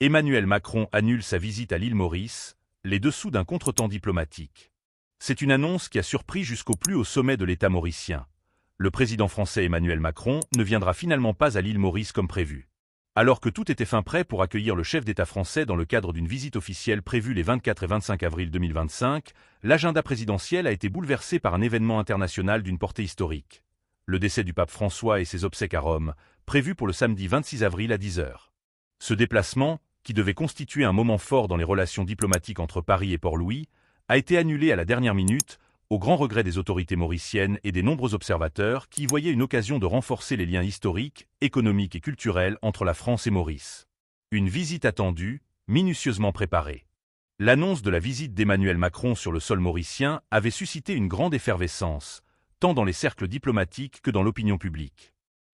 Emmanuel Macron annule sa visite à l'île Maurice, les dessous d'un contretemps diplomatique. C'est une annonce qui a surpris jusqu'au plus haut sommet de l'État mauricien. Le président français Emmanuel Macron ne viendra finalement pas à l'île Maurice comme prévu. Alors que tout était fin prêt pour accueillir le chef d'État français dans le cadre d'une visite officielle prévue les 24 et 25 avril 2025, l'agenda présidentiel a été bouleversé par un événement international d'une portée historique. Le décès du pape François et ses obsèques à Rome, prévu pour le samedi 26 avril à 10 h. Ce déplacement, qui devait constituer un moment fort dans les relations diplomatiques entre Paris et Port-Louis, a été annulé à la dernière minute, au grand regret des autorités mauriciennes et des nombreux observateurs qui y voyaient une occasion de renforcer les liens historiques, économiques et culturels entre la France et Maurice. Une visite attendue, minutieusement préparée. L'annonce de la visite d'Emmanuel Macron sur le sol mauricien avait suscité une grande effervescence, tant dans les cercles diplomatiques que dans l'opinion publique.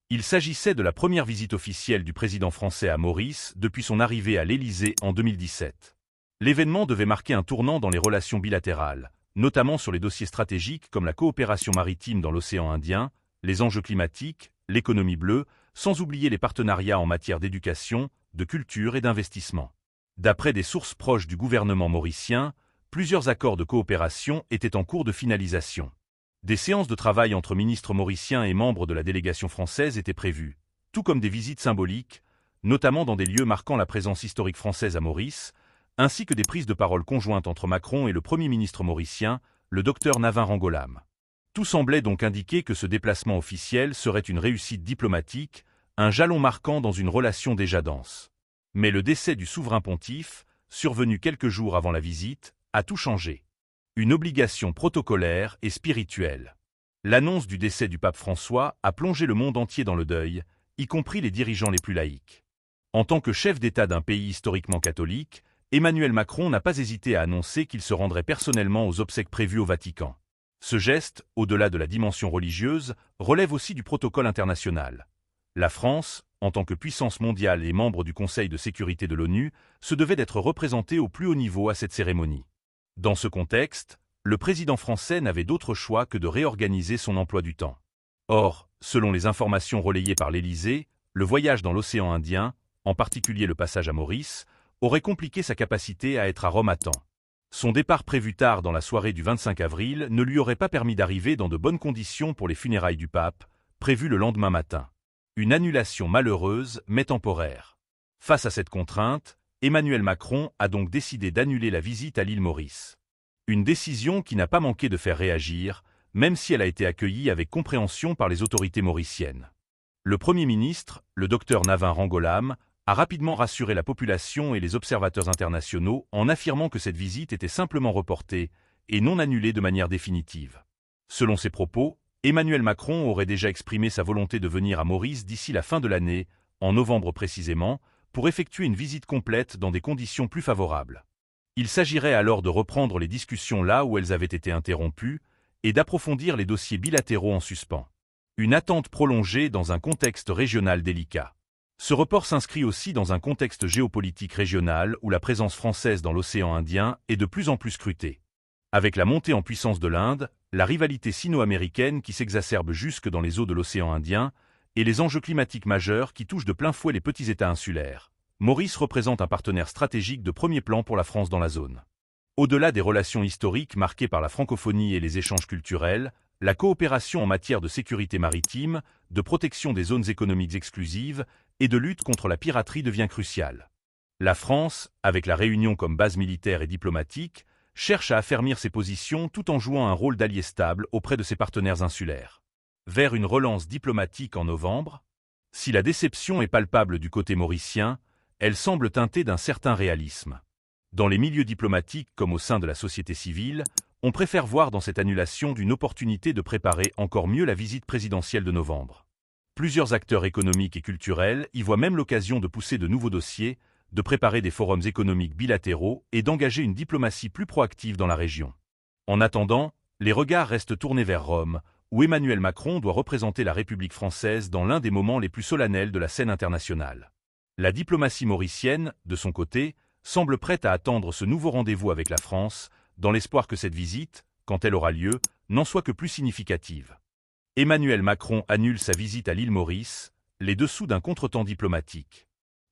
Il s'agissait de la première visite officielle du président français à Maurice depuis son arrivée à l'Élysée en 2017. L'événement devait marquer un tournant dans les relations bilatérales, notamment sur les dossiers stratégiques comme la coopération maritime dans l'océan Indien, les enjeux climatiques, l'économie bleue, sans oublier les partenariats en matière d'éducation, de culture et d'investissement. D'après des sources proches du gouvernement mauricien, plusieurs accords de coopération étaient en cours de finalisation. Des séances de travail entre ministres mauriciens et membres de la délégation française étaient prévues, tout comme des visites symboliques, notamment dans des lieux marquant la présence historique française à Maurice, ainsi que des prises de parole conjointes entre Macron et le Premier ministre mauricien, le Dr Navin Rangolame. Tout semblait donc indiquer que ce déplacement officiel serait une réussite diplomatique, un jalon marquant dans une relation déjà dense. Mais le décès du souverain pontife, survenu quelques jours avant la visite, a tout changé. Une obligation protocolaire et spirituelle. L'annonce du décès du pape François a plongé le monde entier dans le deuil, y compris les dirigeants les plus laïcs. En tant que chef d'État d'un pays historiquement catholique, Emmanuel Macron n'a pas hésité à annoncer qu'il se rendrait personnellement aux obsèques prévues au Vatican. Ce geste, au-delà de la dimension religieuse, relève aussi du protocole international. La France, en tant que puissance mondiale et membre du Conseil de sécurité de l'ONU, se devait d'être représentée au plus haut niveau à cette cérémonie. Dans ce contexte, le président français n'avait d'autre choix que de réorganiser son emploi du temps. Or, selon les informations relayées par l'Élysée, le voyage dans l'océan Indien, en particulier le passage à Maurice, aurait compliqué sa capacité à être à Rome à temps. Son départ prévu tard dans la soirée du 25 avril ne lui aurait pas permis d'arriver dans de bonnes conditions pour les funérailles du pape, prévues le lendemain matin. Une annulation malheureuse mais temporaire. Face à cette contrainte, Emmanuel Macron a donc décidé d'annuler la visite à l'île Maurice. Une décision qui n'a pas manqué de faire réagir, même si elle a été accueillie avec compréhension par les autorités mauriciennes. Le Premier ministre, le Dr Navin Rangolame, a rapidement rassuré la population et les observateurs internationaux en affirmant que cette visite était simplement reportée et non annulée de manière définitive. Selon ses propos, Emmanuel Macron aurait déjà exprimé sa volonté de venir à Maurice d'ici la fin de l'année, en novembre précisément, pour effectuer une visite complète dans des conditions plus favorables. Il s'agirait alors de reprendre les discussions là où elles avaient été interrompues et d'approfondir les dossiers bilatéraux en suspens. Une attente prolongée dans un contexte régional délicat. Ce report s'inscrit aussi dans un contexte géopolitique régional où la présence française dans l'océan Indien est de plus en plus scrutée. Avec la montée en puissance de l'Inde, la rivalité sino-américaine qui s'exacerbe jusque dans les eaux de l'océan Indien, et les enjeux climatiques majeurs qui touchent de plein fouet les petits États insulaires, Maurice représente un partenaire stratégique de premier plan pour la France dans la zone. Au-delà des relations historiques marquées par la francophonie et les échanges culturels, la coopération en matière de sécurité maritime, de protection des zones économiques exclusives et de lutte contre la piraterie devient cruciale. La France, avec la Réunion comme base militaire et diplomatique, cherche à affermir ses positions tout en jouant un rôle d'allié stable auprès de ses partenaires insulaires. Vers une relance diplomatique en novembre, si la déception est palpable du côté mauricien, elle semble teintée d'un certain réalisme. Dans les milieux diplomatiques comme au sein de la société civile, on préfère voir dans cette annulation d'une opportunité de préparer encore mieux la visite présidentielle de novembre. Plusieurs acteurs économiques et culturels y voient même l'occasion de pousser de nouveaux dossiers, de préparer des forums économiques bilatéraux et d'engager une diplomatie plus proactive dans la région. En attendant, les regards restent tournés vers Rome, où Emmanuel Macron doit représenter la République française dans l'un des moments les plus solennels de la scène internationale. La diplomatie mauricienne, de son côté, semble prête à attendre ce nouveau rendez-vous avec la France, dans l'espoir que cette visite, quand elle aura lieu, n'en soit que plus significative. Emmanuel Macron annule sa visite à l'île Maurice, les dessous d'un contretemps diplomatique.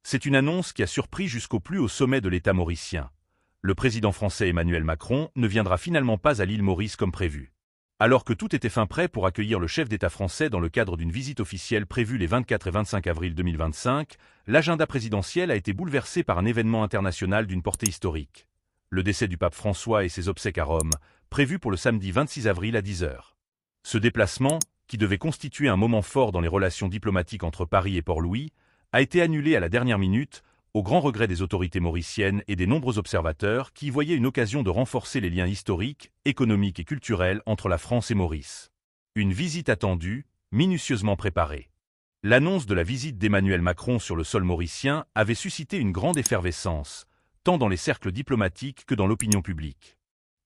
C'est une annonce qui a surpris jusqu'au plus haut sommet de l'État mauricien. Le président français Emmanuel Macron ne viendra finalement pas à l'île Maurice comme prévu. Alors que tout était fin prêt pour accueillir le chef d'État français dans le cadre d'une visite officielle prévue les 24 et 25 avril 2025, l'agenda présidentiel a été bouleversé par un événement international d'une portée historique. Le décès du pape François et ses obsèques à Rome, prévu pour le samedi 26 avril à 10 h. Ce déplacement, qui devait constituer un moment fort dans les relations diplomatiques entre Paris et Port-Louis, a été annulé à la dernière minute, au grand regret des autorités mauriciennes et des nombreux observateurs qui y voyaient une occasion de renforcer les liens historiques, économiques et culturels entre la France et Maurice. Une visite attendue, minutieusement préparée. L'annonce de la visite d'Emmanuel Macron sur le sol mauricien avait suscité une grande effervescence, tant dans les cercles diplomatiques que dans l'opinion publique.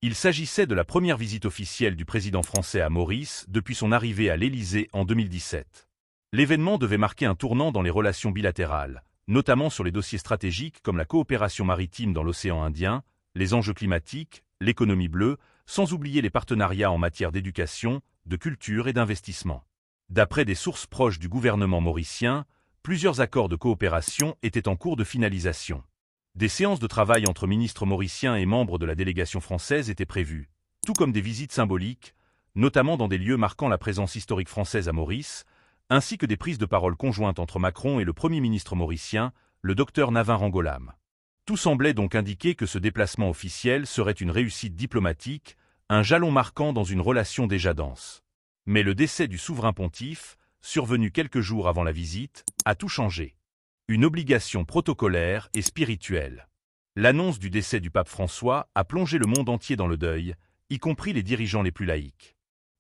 Il s'agissait de la première visite officielle du président français à Maurice depuis son arrivée à l'Élysée en 2017. L'événement devait marquer un tournant dans les relations bilatérales, notamment sur les dossiers stratégiques comme la coopération maritime dans l'océan Indien, les enjeux climatiques, l'économie bleue, sans oublier les partenariats en matière d'éducation, de culture et d'investissement. D'après des sources proches du gouvernement mauricien, plusieurs accords de coopération étaient en cours de finalisation. Des séances de travail entre ministres mauriciens et membres de la délégation française étaient prévues, tout comme des visites symboliques, notamment dans des lieux marquant la présence historique française à Maurice, ainsi que des prises de parole conjointes entre Macron et le Premier ministre mauricien, le docteur Navin Rangolame. Tout semblait donc indiquer que ce déplacement officiel serait une réussite diplomatique, un jalon marquant dans une relation déjà dense. Mais le décès du souverain pontife, survenu quelques jours avant la visite, a tout changé. Une obligation protocolaire et spirituelle. L'annonce du décès du pape François a plongé le monde entier dans le deuil, y compris les dirigeants les plus laïcs.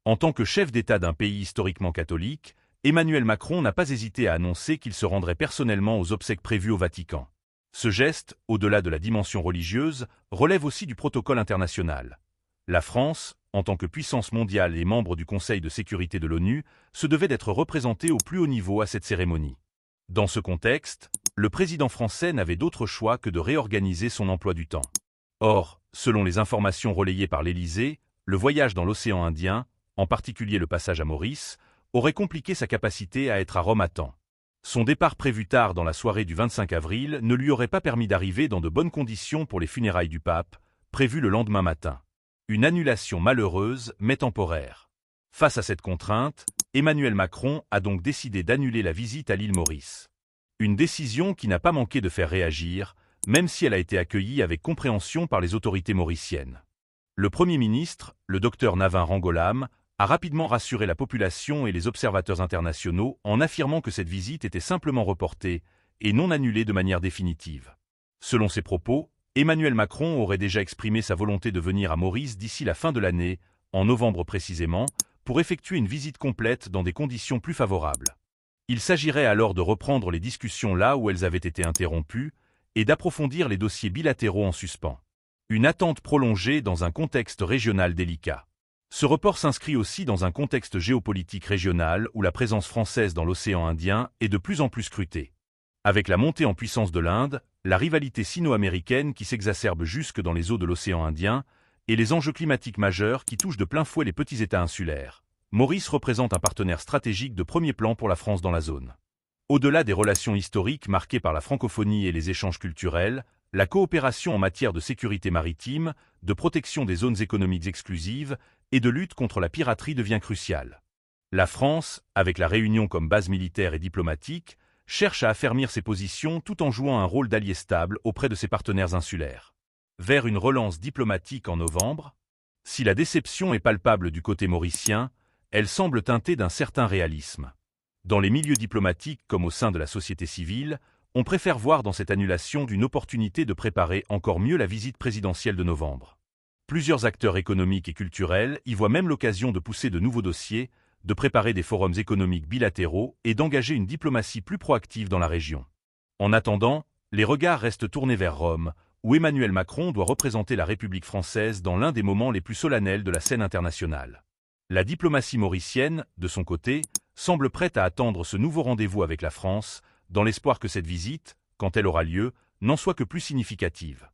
En tant que chef d'État d'un pays historiquement catholique, Emmanuel Macron n'a pas hésité à annoncer qu'il se rendrait personnellement aux obsèques prévues au Vatican. Ce geste, au-delà de la dimension religieuse, relève aussi du protocole international. La France, en tant que puissance mondiale et membre du Conseil de sécurité de l'ONU, se devait d'être représentée au plus haut niveau à cette cérémonie. Dans ce contexte, le président français n'avait d'autre choix que de réorganiser son emploi du temps. Or, selon les informations relayées par l'Élysée, le voyage dans l'océan Indien, en particulier le passage à Maurice, aurait compliqué sa capacité à être à Rome à temps. Son départ prévu tard dans la soirée du 25 avril ne lui aurait pas permis d'arriver dans de bonnes conditions pour les funérailles du pape, prévues le lendemain matin. Une annulation malheureuse mais temporaire. Face à cette contrainte, Emmanuel Macron a donc décidé d'annuler la visite à l'île Maurice. Une décision qui n'a pas manqué de faire réagir, même si elle a été accueillie avec compréhension par les autorités mauriciennes. Le Premier ministre, le docteur Navin Rangolame, a rapidement rassuré la population et les observateurs internationaux en affirmant que cette visite était simplement reportée et non annulée de manière définitive. Selon ses propos, Emmanuel Macron aurait déjà exprimé sa volonté de venir à Maurice d'ici la fin de l'année, en novembre précisément, pour effectuer une visite complète dans des conditions plus favorables. Il s'agirait alors de reprendre les discussions là où elles avaient été interrompues et d'approfondir les dossiers bilatéraux en suspens. Une attente prolongée dans un contexte régional délicat. Ce report s'inscrit aussi dans un contexte géopolitique régional où la présence française dans l'océan Indien est de plus en plus scrutée. Avec la montée en puissance de l'Inde, la rivalité sino-américaine qui s'exacerbe jusque dans les eaux de l'océan Indien et les enjeux climatiques majeurs qui touchent de plein fouet les petits États insulaires, Maurice représente un partenaire stratégique de premier plan pour la France dans la zone. Au-delà des relations historiques marquées par la francophonie et les échanges culturels, la coopération en matière de sécurité maritime, de protection des zones économiques exclusives et de lutte contre la piraterie devient cruciale. La France, avec la Réunion comme base militaire et diplomatique, cherche à affermir ses positions tout en jouant un rôle d'allié stable auprès de ses partenaires insulaires. Vers une relance diplomatique en novembre, si la déception est palpable du côté mauricien, elle semble teintée d'un certain réalisme. Dans les milieux diplomatiques comme au sein de la société civile, on préfère voir dans cette annulation d'une opportunité de préparer encore mieux la visite présidentielle de novembre. Plusieurs acteurs économiques et culturels y voient même l'occasion de pousser de nouveaux dossiers, de préparer des forums économiques bilatéraux et d'engager une diplomatie plus proactive dans la région. En attendant, les regards restent tournés vers Rome, où Emmanuel Macron doit représenter la République française dans l'un des moments les plus solennels de la scène internationale. La diplomatie mauricienne, de son côté, semble prête à attendre ce nouveau rendez-vous avec la France, dans l'espoir que cette visite, quand elle aura lieu, n'en soit que plus significative.